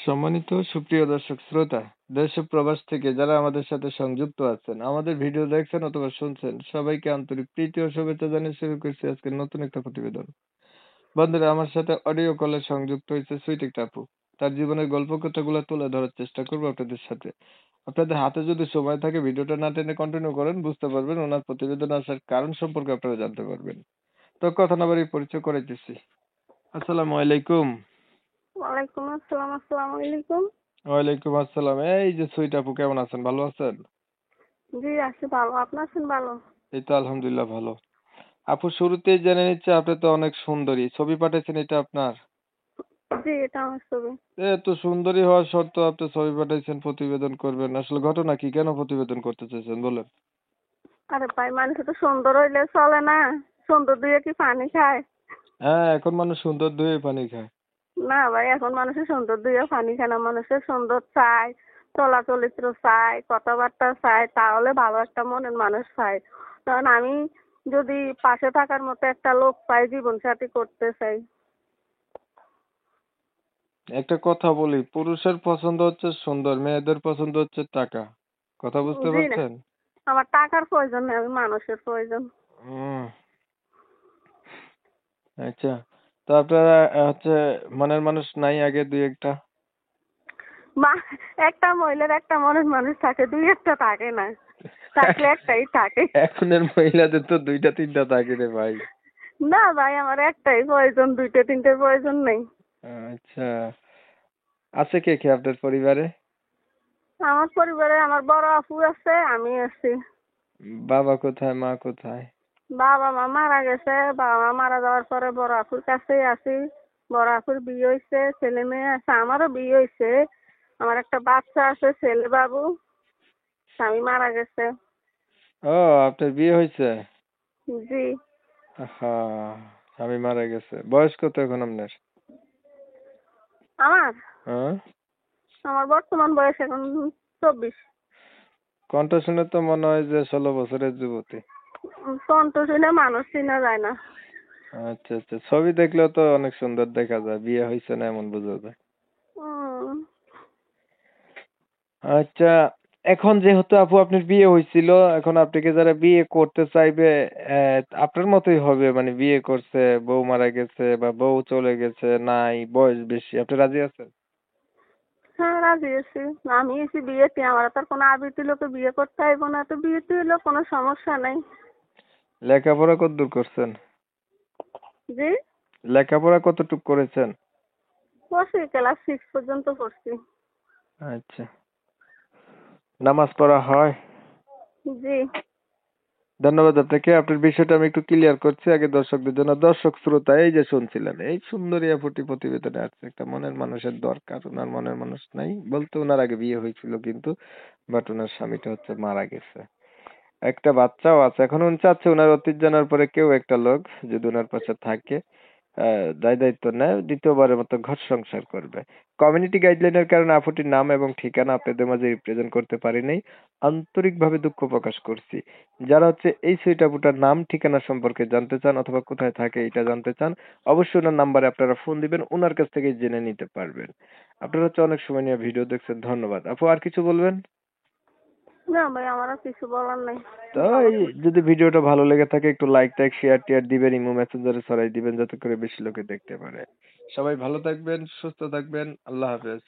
সম্মানিত সুপ্রিয় দর্শক শ্রোতা, দেশ ও প্রবাস থেকে যারা আমাদের সাথে সংযুক্ত আছেন, আমাদের ভিডিও দেখছেন অথবা শুনছেন, সবাইকে আন্তরিক প্রীতি ও শুভেচ্ছা জানিয়ে শুরু করছি আজকের নতুন একটা প্রতিবেদন। বন্ধুরা, আমার সাথে অডিও কলে সংযুক্ত হয়েছে সুইট একটা আপু। তার জীবনের গল্প কথাগুলো তুলে ধরার চেষ্টা করবো আপনাদের সাথে। আপনাদের হাতে যদি সময় থাকে ভিডিওটা না টেনে কন্টিনিউ করেন, বুঝতে পারবেন ওনার প্রতিবেদন আসার কারণ সম্পর্কে আপনারা জানতে পারবেন। তো কথা না বাড়িয়ে পরিচয় করাইতেছি। আসসালামু আলাইকুম। ওয়ালাইকুম আসসালাম। আসসালামু আলাইকুম। ওয়ালাইকুম আসসালাম। এই যে সুইট আপু, কেমন আছেন? ভালো আছেন? জি আছি ভালো। আপনি আছেন ভালো? এই তো আলহামদুলিল্লাহ ভালো। আপু, শুরুতেই জেনে নিচ্ছে, আপনি তো অনেক সুন্দরী। ছবি পাঠাইছেন, এটা আপনার? জি এটা আমার ছবি। এত সুন্দরী হওয়া সত্ত্বেও আপনি ছবি পাঠাইছেন, প্রতিবেদন করবেন। আসলে ঘটনা কি? কেন প্রতিবেদন করতে চাইছেন বলেন? আরে ভাই, মানুষ তো সুন্দর হইলে চলে না? সুন্দর দিয়ে কি পানি খায়? হ্যাঁ, এখন মানুষ সুন্দর ধুয়ে পানি খায়। না ভাই, এখন মানুষের সুন্দর দিয়ে পানি খায় না। মানুষের সুন্দর চায়, চলাচরিত্র চায়, কথাবার্তা চায়, তাহলে ভালো একটা মনের মানুষ চায়। কারণ আমি যদি পাশে থাকার মতো একটা লোক পাই, জীবন সাথী করতে চাই। একটা কথা বলি, পুরুষের পছন্দ হচ্ছে সুন্দর, মেয়েদের পছন্দ হচ্ছে টাকা। কথা বুঝতে জি না, পারছেন? আমার টাকার প্রয়োজন নেই, আমি মানুষের প্রয়োজন। হুম। আচ্ছা, তো আপনারা হচ্ছে মনের মানুষ নাই আগে দুই একটা? মা, একটা মহিলার একটা মনের মানুষ থাকে, দুই একটা থাকে না। থাকলে একটাই থাকে। এখনের মহিলাদের তো দুইটা তিনটা থাকে রে ভাই। না ভাই, আমার একটাই প্রয়োজন, দুইটা তিনটের প্রয়োজন নেই। আচ্ছা, আছে কে কে আপনার পরিবারে? আমার পরিবারে আমার বড় আপু আছে, আমি আছি। বাবা কোথায়, মা কোথায়? বাবা মা মারা গেছে। বাবা মা মারা যাওয়ার পরে বড় আপুর কাছেই আছি। বড় আপুর বিয়ে হয়েছে, ছেলে মেয়ে আছে, আমারও বিয়ে হয়েছে। আমার একটা বাচ্চা আছে, ছেলে বাবু। স্বামী মারা গেছে। ও, আপনার বিয়ে হয়েছে? জি। হ্যাঁ, স্বামী মারা গেছে। বয়স কত এখন আপনার? আমার হ্যাঁ, আমার বর্তমান বয়স এখন 24। কণ্ঠ শুনে তো মনে হয় যে 16 বছরের যুবতী। কণ্ঠ শুনে মানুষ চিনা যায় না। আচ্ছা আচ্ছা, ছবি দেখলেও তো অনেক সুন্দর দেখা যায়, বিয়ে হয়েছে না এমন বোঝা যায়। উম, আচ্ছা, এখন যেহেতু আপু আপনার বিয়ে হয়েছিল, এখন আপনাকে যারা বিয়ে করতে চাইবে, আপনার মতোই হবে, মানে বিয়ে করছে, বউ মারা গেছে বা বউ চলে গেছে, নাই বয়স বেশি, আপনি রাজি আছেন? হ্যাঁ রাজি আছি। আমি এসে বিয়েতে, আমার তার কোনো আবৃত্তি লোকে বিয়ে করতে আইব না, তো বিয়েতে হইলেও কোনো সমস্যা নাই। লেখাপড়া কতদূর করছেন? জি। লেখাপড়া কতটুক করেছেন? পড়ছি, ক্লাস 6 পর্যন্ত পড়ছি। আচ্ছা, নামাজ পড়া হয়? জি। ধন্যবাদ আপনাকে। আপনার বিষয়টা আমি একটু ক্লিয়ার করছি আগে দর্শকদের জন্য। দর্শক শ্রোতা, এই যে শুনছিলেন, এই সুন্দরী আপুটি প্রতিবেদনে আসছে, একটা মনের মানুষের দরকার। ওনার মনের মানুষ নাই বলতে, ওনার আগে বিয়ে হয়েছিল কিন্তু, বাট ওনার স্বামীটা হচ্ছে মারা গেছে। একটা বাচ্চাও আছে। এখন উনি চাচ্ছে ওনার অতীত জানার পরে কেউ একটা লোক যদি ওনার পাশে থাকে, দায় দায়িত্ব নেয়, দ্বিতীয়বারের মতো ঘর সংসার করবে। কমিউনিটি গাইডলাইনের কারণে আপুটির নাম এবং ঠিকানা আপনাদের মাঝে রিপ্রেজেন্ট করতে পারিনি। আন্তরিকভাবে দুঃখ প্রকাশ করছি। যারা হচ্ছে এই সুইট আপুটার নাম ঠিকানা সম্পর্কে জানতে চান অথবা কোথায় থাকে এটা জানতে চান, অবশ্যই ওনার নাম্বারে আপনারা ফোন দিবেন, ওনার কাছ থেকে জেনে নিতে পারবেন। আপনারা হচ্ছে অনেক সময় নিয়ে ভিডিও দেখছেন, ধন্যবাদ। আপু, আর কিছু বলবেন? না ভাই, আমার আর কিছু বলার নাই। তো ভালো এই, থাকো। যদি ভিডিওটা ভালো লেগে থাকে একটু লাইক টাইক শেয়ার টিয়ার দিবেন, ইমো মেসেঞ্জারে ছড়াই দিবেন যাতে করে বেশি লোকে দেখতে পারে। সবাই ভালো থাকবেন, সুস্থ থাকবেন, আল্লাহ হাফেজ।